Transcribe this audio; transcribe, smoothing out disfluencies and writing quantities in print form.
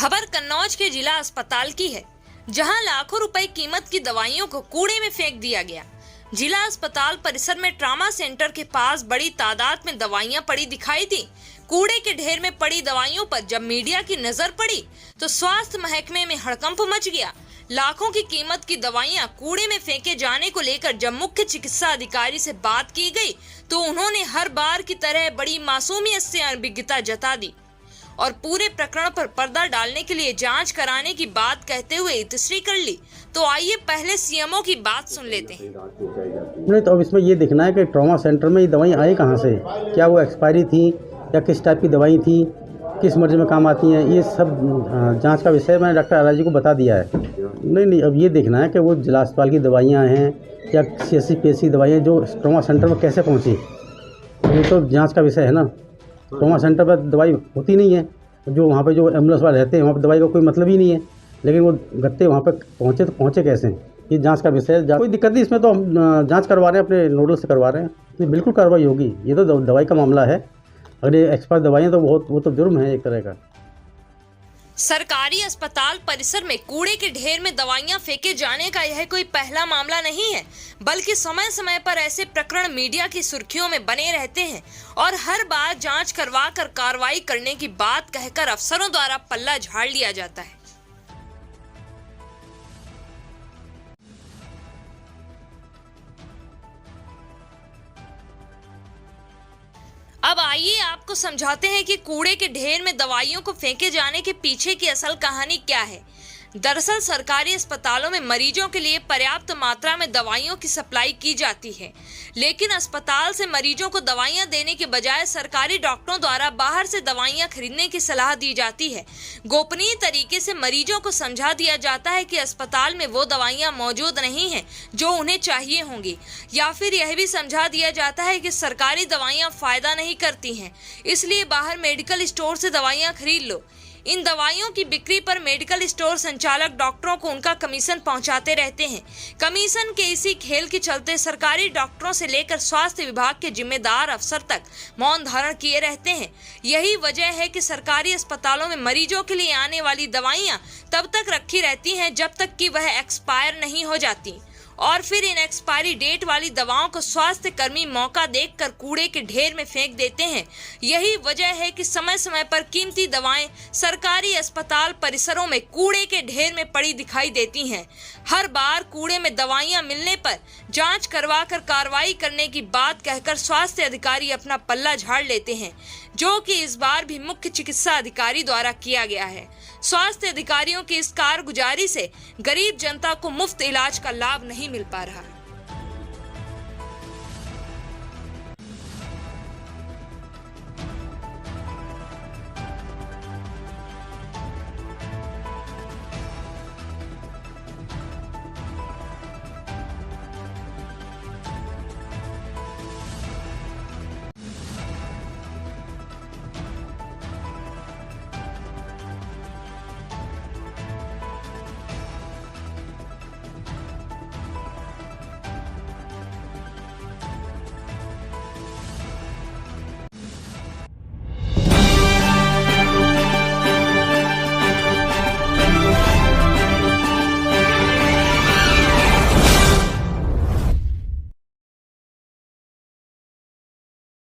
खबर कन्नौज के जिला अस्पताल की है, जहां लाखों रुपए कीमत की दवाइयों को कूड़े में फेंक दिया गया। जिला अस्पताल परिसर में ट्रामा सेंटर के पास बड़ी तादाद में दवाइयां पड़ी दिखाई दी। कूड़े के ढेर में पड़ी दवाइयों पर जब मीडिया की नजर पड़ी तो स्वास्थ्य महकमे में हड़कंप मच गया। लाखों की कीमत की दवाइयां कूड़े में फेंके जाने को लेकर जब मुख्य चिकित्सा अधिकारी से बात की गई तो उन्होंने हर बार की तरह बड़ी मासूमियत से अनभिज्ञता जता दी और पूरे प्रकरण पर पर्दा डालने के लिए जांच कराने की बात कहते हुए इतश्री कर ली। तो आइए पहले सीएमओ की बात सुन लेते हैं। नहीं तो अब इसमें ये देखना है कि ट्रॉमा सेंटर में ये दवाई आई कहाँ से, क्या वो एक्सपायरी थी या किस टाइप की दवाई थी, किस मर्ज में काम आती हैं, ये सब जांच का विषय मैंने डॉक्टर आला जी को बता दिया है। नहीं अब ये देखना है कि वो जिला अस्पताल की दवाइयाँ हैं या CSC PSC दवाइयाँ जो ट्रॉमा सेंटर में कैसे पहुँची, ये तो जाँच का विषय है ना। ट्रॉमा सेंटर पर दवाई होती नहीं है, जो वहाँ पे जो एम्बुलेंस वाले रहते हैं वहाँ पर दवाई का कोई मतलब ही नहीं है, लेकिन वो गत्ते वहाँ पे पहुँचे तो पहुँचे कैसे, ये जांच का विषय है। कोई दिक्कत नहीं इसमें, तो हम जांच करवा रहे हैं, अपने नोडल से करवा रहे हैं, तो बिल्कुल कार्रवाई होगी। ये तो दवाई का मामला है, अगर ये एक्सपायर दवाइयाँ तो वो तो जुर्म है एक तरह का। सरकारी अस्पताल परिसर में कूड़े के ढेर में दवाइयां फेंके जाने का यह कोई पहला मामला नहीं है, बल्कि समय समय पर ऐसे प्रकरण मीडिया की सुर्खियों में बने रहते हैं और हर बार जांच करवा कर कार्रवाई करने की बात कहकर अफसरों द्वारा पल्ला झाड़ लिया जाता है। अब आइए आपको समझाते हैं कि कूड़े के ढेर में दवाइयों को फेंके जाने के पीछे की असल कहानी क्या है। दरअसल सरकारी अस्पतालों में मरीजों के लिए पर्याप्त मात्रा में दवाइयों की सप्लाई की जाती है, लेकिन अस्पताल से मरीजों को दवाइयां देने के बजाय सरकारी डॉक्टरों द्वारा बाहर से दवाइयां खरीदने की सलाह दी जाती है। गोपनीय तरीके से मरीजों को समझा दिया जाता है कि अस्पताल में वो दवाइयां मौजूद नहीं हैं जो उन्हें चाहिए होंगी, या फिर यह भी समझा दिया जाता है कि सरकारी दवाइयां फायदा नहीं करती हैं, इसलिए बाहर मेडिकल स्टोर से दवाइयां खरीद लो। इन दवाइयों की बिक्री पर मेडिकल स्टोर संचालक डॉक्टरों को उनका कमीशन पहुंचाते रहते हैं। कमीशन के इसी खेल के चलते सरकारी डॉक्टरों से लेकर स्वास्थ्य विभाग के जिम्मेदार अफसर तक मौन धारण किए रहते हैं। यही वजह है कि सरकारी अस्पतालों में मरीजों के लिए आने वाली दवाइयां तब तक रखी रहती हैं जब तक कि वह एक्सपायर नहीं हो जाती, और फिर इन एक्सपायरी डेट वाली दवाओं को स्वास्थ्य कर्मी मौका देखकर कूड़े के ढेर में फेंक देते हैं। यही वजह है कि समय समय पर कीमती दवाएं सरकारी अस्पताल परिसरों में कूड़े के ढेर में पड़ी दिखाई देती हैं। हर बार कूड़े में दवाइयां मिलने पर जांच करवा कर कार्रवाई करने की बात कहकर स्वास्थ्य अधिकारी अपना पल्ला झाड़ लेते हैं, जो कि इस बार भी मुख्य चिकित्सा अधिकारी द्वारा किया गया है। स्वास्थ्य अधिकारियों की इस कारगुजारी से गरीब जनता को मुफ्त इलाज का लाभ नहीं मिल पा रहा।